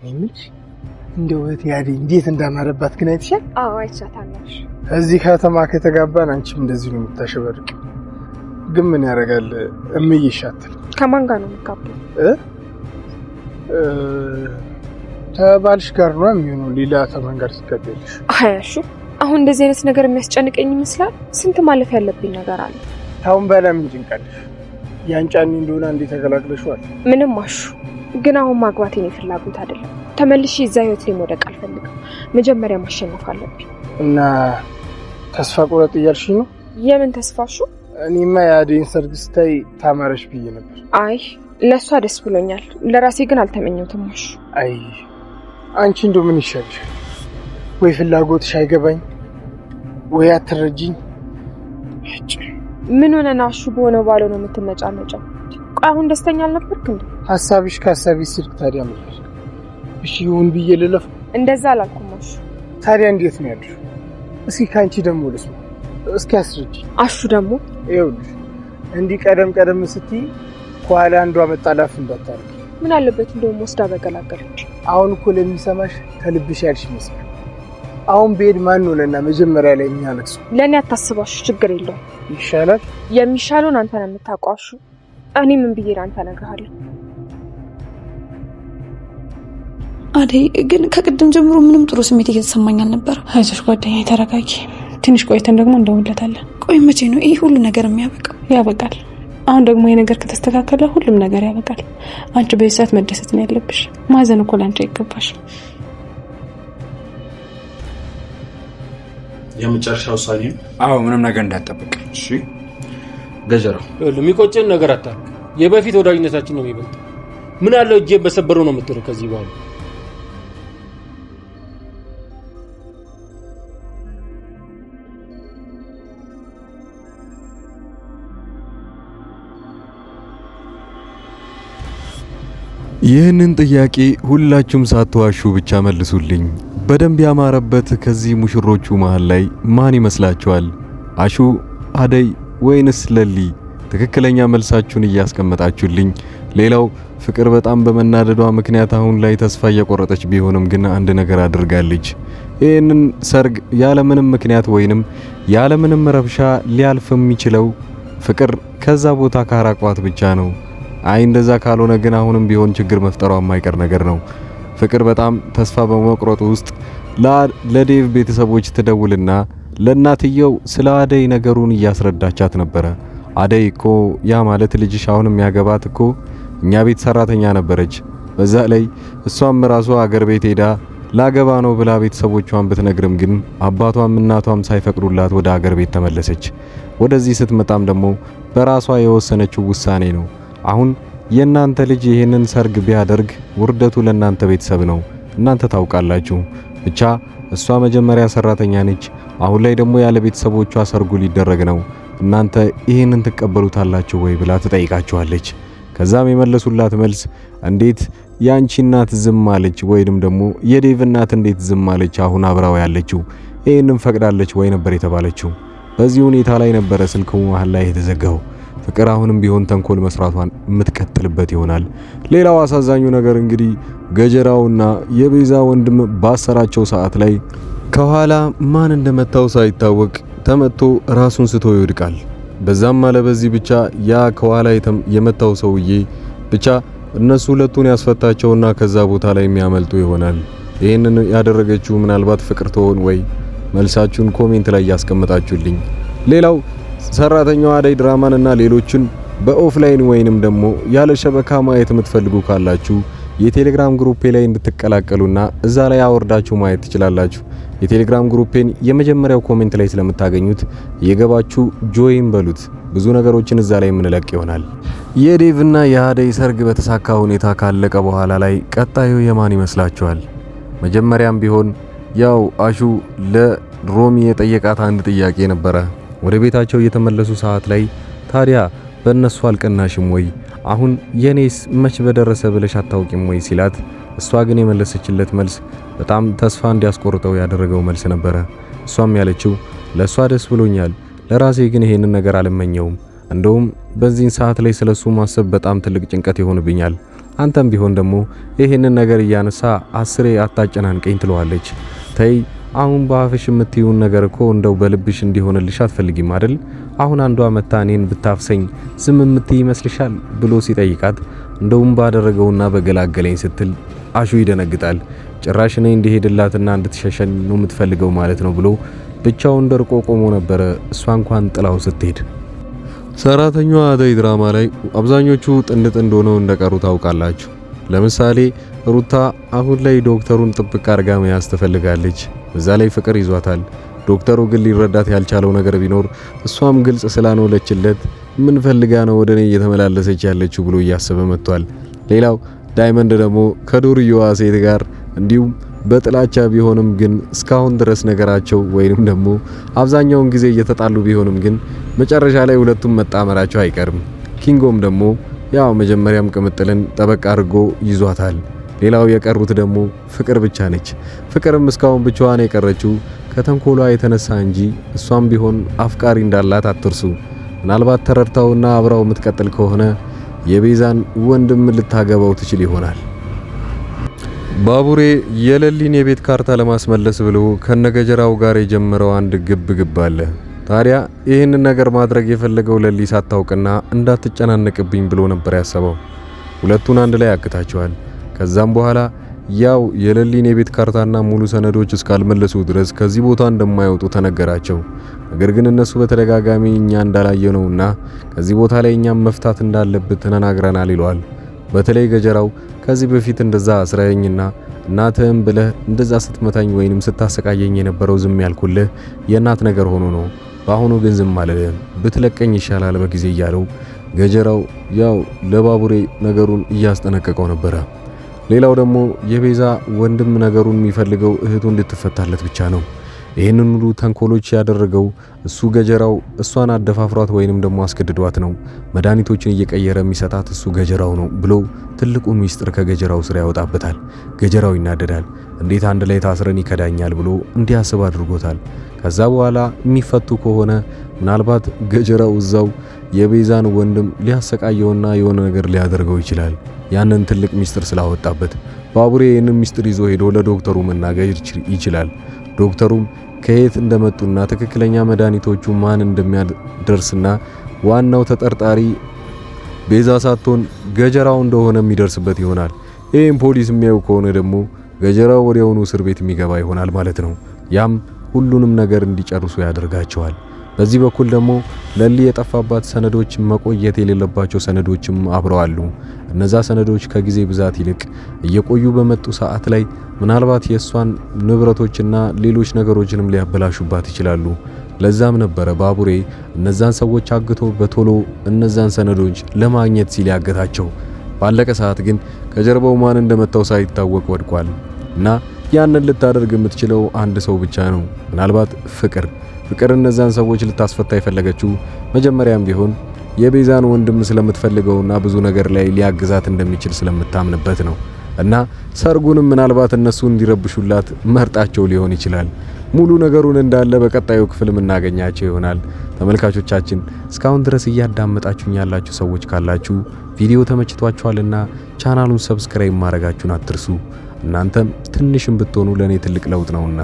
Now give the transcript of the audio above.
ነኝሽ እንደው ያዲ እንዴት እንዳማረባት ግን አይተሻል? አዎ አይቻታለሁ። እዚህ ከተማ ከተጋባን አንቺም እንደዚህ ነው የምታሸበርቅ። ግን ምን ያደርጋል እምይሻትል ከማን ጋር ነው የምትጋባው? ተባልሽ ጋር ነው የሚሆነው። ሌላ ከማን ጋር ትጋቢያለሽ? አያሹ አሁን እንደዚህ አይነት ነገር የሚያስጨንቀኝ ይመስላል። ስንት ማለፍ ያለብኝ ነገር አለ። ታውን በላ ምን ጭንቀልሽ? ያንጫኒ እንደሆነ እንዴ ተገላግለሽዋል? ምንም አሹ ግን አሁን ማግባቴ ነው ፍላጎት አይደለም። ተመልሼ እዛ ህይወት ላይ መውደቅ አልፈልግም። መጀመሪያ ማሸነፍ አለብኝ። እና ተስፋ ቁረጥ እያልሽ ነው? የምን ተስፋሹ? እኔማ የአደይን ሰርግ ስታይ ታማረሽ ብዬ ነበር። አይ ለሷ ደስ ብሎኛል፣ ለራሴ ግን አልተመኘሁትም። አሹ አይ አንቺ እንደው ምን ይሻልሻል? ወይ ፍላጎትሽ አይገባኝ ወይ አትረጂኝ። ምን ሆነ ናሹ? በሆነ ባለው ነው የምትመጫመጫው። ቆይ አሁን ደስተኛ አልነበርክ እንዴ? ሐሳብሽ ከሐሳብሽ ሲልክ ታዲያ ምን ይላል? እሺ ይሁን ብዬ ልለፍ? እንደዛ አላልኩም አሹ። ታዲያ እንዴት ነው ያልሽው? እስኪ ካንቺ ደግሞ ልስማ፣ እስኪ አስረጂ። አሹ ደግሞ ይኸውልሽ እንዲህ ቀደም ስትይ ኋላ አንዷ መጣላፍ እንዳታርቂ። ምን አለበት እንደውም ወስዳ በገላገለች። አሁን እኮ ለሚሰማሽ ከልብሽ ያልሽ ይመስላል። አሁን ቤድ ማን ሆነና መጀመሪያ ላይ የሚያለቅሱ? ለኔ አታስባሽ፣ ችግር የለውም። ይሻላል። የሚሻለውን አንተ ነው የምታውቀው አሹ። እኔ ምን ብዬ አንተ እነግርሃለሁ። አደይ ግን ከቅድም ጀምሮ ምንም ጥሩ ስሜት እየተሰማኝ አልነበረ። አይዞሽ ጓደኛዬ ተረጋጊ። ትንሽ ቆይተን ደግሞ እንደውለታለን። ቆይ መቼ ነው ይሄ ሁሉ ነገር የሚያበቃው? ያበቃል። አሁን ደግሞ ይሄ ነገር ከተስተካከለ ሁሉም ነገር ያበቃል። አንቺ በዚህ ሰዓት መደሰት ነው ያለብሽ። ማዘን እኮ ላንቺ አይገባሽ። የመጨረሻ ውሳኔ? አዎ ምንም ነገር እንዳትጠብቅ እሺ። ገጀራ የሚቆጨን ነገር አታርግ። የበፊት ወዳጅነታችን ነው የሚበልጥ። ምን አለው እጄ በሰበረው ነው የምትለው ከዚህ በኋላ። ይህንን ጥያቄ ሁላችሁም ሳትዋሹ ብቻ መልሱልኝ። በደንብ ያማረበት ከዚህ ሙሽሮቹ መሃል ላይ ማን ይመስላችኋል? አሹ፣ አደይ ወይንስ ለሊ? ትክክለኛ መልሳችሁን እያስቀመጣችሁልኝ። ሌላው ፍቅር በጣም በመናደዷ ምክንያት አሁን ላይ ተስፋ እየቆረጠች ቢሆንም ግን አንድ ነገር አድርጋለች። ይህንን ሰርግ ያለምንም ምክንያት ወይንም ያለምንም ረብሻ ሊያልፍ የሚችለው ፍቅር ከዛ ቦታ ካራቋት ብቻ ነው። አይ እንደዛ ካልሆነ ግን አሁንም ቢሆን ችግር መፍጠሯ የማይቀር ነገር ነው። ፍቅር በጣም ተስፋ በመቁረጥ ውስጥ ለዴቭ ቤተሰቦች ትደውልና ለእናትየው ስለ አደይ ነገሩን እያስረዳቻት ነበረ። አደይ እኮ ያ ማለት ልጅሽ አሁን የሚያገባት እኮ እኛ ቤት ሰራተኛ ነበረች። በዛ ላይ እሷም ራሷ አገር ቤት ሄዳ ላገባ ነው ብላ ቤተሰቦቿን ብትነግርም ግን አባቷም እናቷም ሳይፈቅዱላት ወደ አገር ቤት ተመለሰች። ወደዚህ ስትመጣም ደግሞ በራሷ የወሰነችው ውሳኔ ነው። አሁን የናንተ ልጅ ይሄንን ሰርግ ቢያደርግ ውርደቱ ለናንተ ቤተሰብ ነው። እናንተ ታውቃላችሁ። ብቻ እሷ መጀመሪያ ሰራተኛ ነች። አሁን ላይ ደግሞ ያለ ቤተሰቦቿ ሰርጉ ሊደረግ ነው። እናንተ ይሄንን ትቀበሉታላችሁ ወይ ብላ ትጠይቃችኋለች። ከዛም የመለሱላት መልስ እንዴት ያንቺ እናት ዝም አለች ወይንም ደግሞ የዴቭ እናት እንዴት ዝም አለች? አሁን አብራው ያለችው ይሄንን ፈቅዳለች ወይ ነበር የተባለችው። በዚህ ሁኔታ ላይ ነበረ ስልኩ መሃል ላይ የተዘጋው። ፍቅር አሁንም ቢሆን ተንኮል መስራቷን የምትቀጥልበት ይሆናል። ሌላው አሳዛኙ ነገር እንግዲህ ገጀራውና የቤዛ ወንድም ባሰራቸው ሰዓት ላይ ከኋላ ማን እንደመታው ሳይታወቅ ተመቶ ራሱን ስቶ ይወድቃል። በዛም አለ በዚህ ብቻ ያ ከኋላ የመታው ሰውዬ ብቻ እነሱ ሁለቱን ያስፈታቸውና ከዛ ቦታ ላይ የሚያመልጡ ይሆናል። ይሄንን ያደረገችው ምናልባት ፍቅር ትሆን ወይ? መልሳችሁን ኮሜንት ላይ ያስቀምጣችሁልኝ። ሌላው ሰራተኛዋ አደይ ድራማንና ሌሎችን በኦፍላይን ወይንም ደግሞ ያለ ሸበካ ማየት የምትፈልጉ ካላችሁ የቴሌግራም ግሩፔ ላይ እንድትቀላቀሉና እዛ ላይ አወርዳችሁ ማየት ትችላላችሁ። የቴሌግራም ግሩፔን የመጀመሪያው ኮሜንት ላይ ስለምታገኙት የገባችሁ ጆይን በሉት። ብዙ ነገሮችን እዛ ላይ የምንለቅ ይሆናል። የዴቭና የአደይ ሰርግ በተሳካ ሁኔታ ካለቀ በኋላ ላይ ቀጣዩ የማን ይመስላችኋል? መጀመሪያም ቢሆን ያው አሹ ለሮሚ የጠየቃት አንድ ጥያቄ ነበረ። ወደ ቤታቸው እየተመለሱ ሰዓት ላይ ታዲያ በእነሱ አልቀናሽም ወይ? አሁን የኔስ መች በደረሰ ብለሽ አታውቂም ወይ ሲላት፣ እሷ ግን የመለሰችለት መልስ በጣም ተስፋ እንዲያስቆርጠው ያደረገው መልስ ነበረ። እሷም ያለችው ለሷ ደስ ብሎኛል፣ ለራሴ ግን ይሄንን ነገር አልመኘውም። እንደውም በዚህን ሰዓት ላይ ስለሱ ማሰብ በጣም ትልቅ ጭንቀት ይሆንብኛል። አንተም ቢሆን ደግሞ ይሄንን ነገር እያነሳ አስሬ አታጨናንቀኝ ትለዋለች። ተይ አሁን በአፍሽ የምትይውን ነገር እኮ እንደው በልብሽ እንዲሆንልሽ አትፈልጊም አይደል? አሁን አንዷ መታ እኔን ብታፍሰኝ ዝም የምትይ ይመስልሻል ብሎ ሲጠይቃት እንደውም ባደረገውና በገላገለኝ ስትል አሹ ይደነግጣል። ጭራሽ እኔ እንዲሄድላትና እንድትሸሸኝ ነው የምትፈልገው ማለት ነው ብሎ ብቻውን ደርቆ ቆሞ ነበረ። እሷ እንኳን ጥላው ስትሄድ ሰራተኛዋ አደይ ድራማ ላይ አብዛኞቹ ጥንድ ጥንድ ሆነው እንደቀሩ ታውቃላችሁ። ለምሳሌ ሩታ አሁን ላይ ዶክተሩን ጥብቅ አርጋ መያዝ ትፈልጋለች። በዛ ላይ ፍቅር ይዟታል። ዶክተሩ ግን ሊረዳት ያልቻለው ነገር ቢኖር እሷም ግልጽ ስላልሆነችለት ምን ፈልጋ ነው ወደኔ እየተመላለሰች ያለችው ብሎ እያሰበ መጥቷል። ሌላው ዳይመንድ ደግሞ ከዱርየዋ ሴት ጋር እንዲሁም በጥላቻ ቢሆንም ግን እስካሁን ድረስ ነገራቸው ወይንም ደግሞ አብዛኛውን ጊዜ እየተጣሉ ቢሆንም ግን መጨረሻ ላይ ሁለቱም መጣመራቸው አይቀርም። ኪንጎም ደግሞ ያው መጀመሪያም ቅምጥልን ጠበቅ አድርጎ ይዟታል። ሌላው የቀሩት ደግሞ ፍቅር ብቻ ነች። ፍቅርም እስካሁን ብቻዋን የቀረችው ከተንኮሏ የተነሳ እንጂ እሷም ቢሆን አፍቃሪ እንዳላት አትርሱ። ምናልባት ተረድታውና አብራው የምትቀጥል ከሆነ የቤዛን ወንድም ልታገባው ትችል ይሆናል። ባቡሬ የለሊን የቤት ካርታ ለማስመለስ ብሎ ከነገጀራው ጋር የጀመረው አንድ ግብ አለ። ታዲያ ይህንን ነገር ማድረግ የፈለገው ለሊ ሳታውቅና እንዳትጨናነቅብኝ ብሎ ነበር ያሰበው። ሁለቱን አንድ ላይ ያክታቸዋል። ከዛም በኋላ ያው የለሊን የቤት ካርታና ሙሉ ሰነዶች እስካልመለሱ ድረስ ከዚህ ቦታ እንደማይወጡ ተነገራቸው። ነገር ግን እነሱ በተደጋጋሚ እኛ እንዳላየነውና ከዚህ ቦታ ላይ እኛም መፍታት እንዳለብን ተናግረናል ይለዋል። በተለይ ገጀራው ከዚህ በፊት እንደዛ አስራየኝና እናትህም ብለህ እንደዛ ስትመታኝ ወይንም ስታሰቃየኝ የነበረው ዝም ያልኩልህ የእናት ነገር ሆኖ ነው። በአሁኑ ግን ዝም አልልህም፣ ብትለቀኝ ይሻላል በጊዜ እያለው ገጀራው ያው ለባቡሬ ነገሩን እያስጠነቀቀው ነበረ። ሌላው ደግሞ የቤዛ ወንድም ነገሩን የሚፈልገው እህቱ እንድትፈታለት ብቻ ነው። ይህንን ሁሉ ተንኮሎች ያደረገው እሱ ገጀራው እሷን አደፋፍሯት ወይንም ደግሞ አስገድዷት ነው። መድኃኒቶችን እየቀየረ የሚሰጣት እሱ ገጀራው ነው ብሎ ትልቁን ሚስጥር ከገጀራው ስራ ያወጣበታል። ገጀራው ይናደዳል። እንዴት አንድ ላይ ታስረን ይከዳኛል ብሎ እንዲያስብ አድርጎታል። ከዛ በኋላ የሚፈቱ ከሆነ ምናልባት ገጀራው እዛው የቤዛን ወንድም ሊያሰቃየውና የሆነ ነገር ሊያደርገው ይችላል። ያንን ትልቅ ሚስጥር ስላወጣበት ባቡሬ ይህንን ሚስጥር ይዞ ሄዶ ለዶክተሩ መናገር ይችላል። ዶክተሩም ከየት እንደመጡና ትክክለኛ መድኃኒቶቹ ማን እንደሚያደርስና ዋናው ተጠርጣሪ ቤዛ ሳትሆን ገጀራው እንደሆነ የሚደርስበት ይሆናል። ይህም ፖሊስ የሚያዩ ከሆነ ደግሞ ገጀራው ወዲያውኑ እስር ቤት የሚገባ ይሆናል ማለት ነው። ያም ሁሉንም ነገር እንዲጨርሱ ያደርጋቸዋል። በዚህ በኩል ደግሞ ለሊ የጠፋባት ሰነዶች መቆየት የሌለባቸው ሰነዶችም አብረው አሉ። እነዛ ሰነዶች ከጊዜ ብዛት ይልቅ እየቆዩ በመጡ ሰዓት ላይ ምናልባት የሷን ንብረቶችና ሌሎች ነገሮችንም ሊያበላሹባት ይችላሉ። ለዛም ነበረ ባቡሬ እነዛን ሰዎች አግቶ በቶሎ እነዛን ሰነዶች ለማግኘት ሲል ያገታቸው። ባለቀ ሰዓት ግን ከጀርባው ማን እንደመታው ሳይታወቅ ወድቋል እና ያንን ልታደርግ የምትችለው አንድ ሰው ብቻ ነው። ምናልባት ፍቅር እነዛን ሰዎች ልታስፈታ የፈለገችው መጀመሪያም ቢሆን የቤዛን ወንድም ስለምትፈልገውና ብዙ ነገር ላይ ሊያግዛት እንደሚችል ስለምታምንበት ነው። እና ሰርጉንም ምናልባት እነሱ እንዲረብሹላት መርጣቸው ሊሆን ይችላል። ሙሉ ነገሩን እንዳለ በቀጣዩ ክፍል እናገኛቸው ይሆናል። ተመልካቾቻችን እስካሁን ድረስ እያዳመጣችሁኝ ያላችሁ ሰዎች ካላችሁ ቪዲዮ ተመችቷችኋልና ቻናሉን ሰብስክራይብ ማድረጋችሁን አትርሱ። እናንተም ትንሽም ብትሆኑ ለኔ ትልቅ ለውጥ ነውና